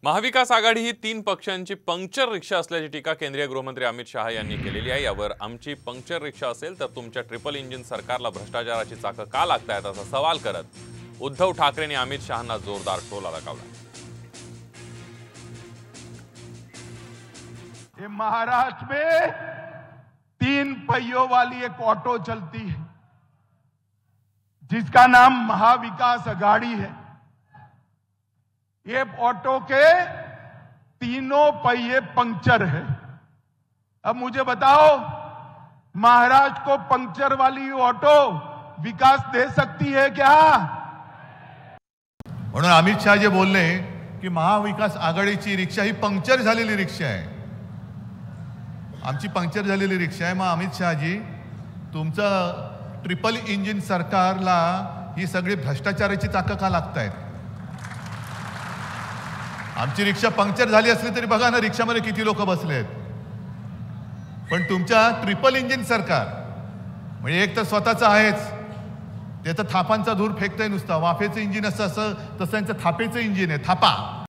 महाविकास आघाडी ही 3 पक्षांची पंक्चर रिक्षा असल्याची टीका केंद्रीय गृहमंत्री अमित शहा यांनी केलेली आहे। यावर आमची पंक्चर रिक्षा असेल तर तुमच्या ट्रिपल इंजिन सरकारला भ्रष्टाचाराची चाकं का लागतायत असा सवाल करत उद्धव ठाकरेंनी अमित शहांना जोरदार टोला लगावला। महाराष्ट्र में 3 पहियों वाली एक ऑटो चलती है जिसका नाम महाविकास आघाड़ी है। ये ऑटो के तीनों पहिए पंक्चर है। अब मुझे बताओ, महाराष्ट्र को पंक्चर वाली ऑटो विकास दे सकती है क्या? म्हणून अमित शहा जे बोलले की महाविकास आघाडीची रिक्षा ही पंक्चर झालेली रिक्षा आहे, आमची पंक्चर झालेली रिक्षा आहे। मग अमित शहाजी, तुमचं ट्रिपल इंजिन सरकारला ही सगळी भ्रष्टाचाराची चाकं का लागतायत? आमची रिक्षा पंक्चर झाली असली तरी बघा ना, रिक्षामध्ये किती लोक बसले आहेत। पण तुमच्या ट्रिपल इंजिन सरकार म्हणजे एक तर स्वतःचं आहेच, ते तर थापांचा धूर फेकतंय नुसता, वाफेचं इंजिन असं तसं त्यांचं थापेचं इंजिन आहे, थापा।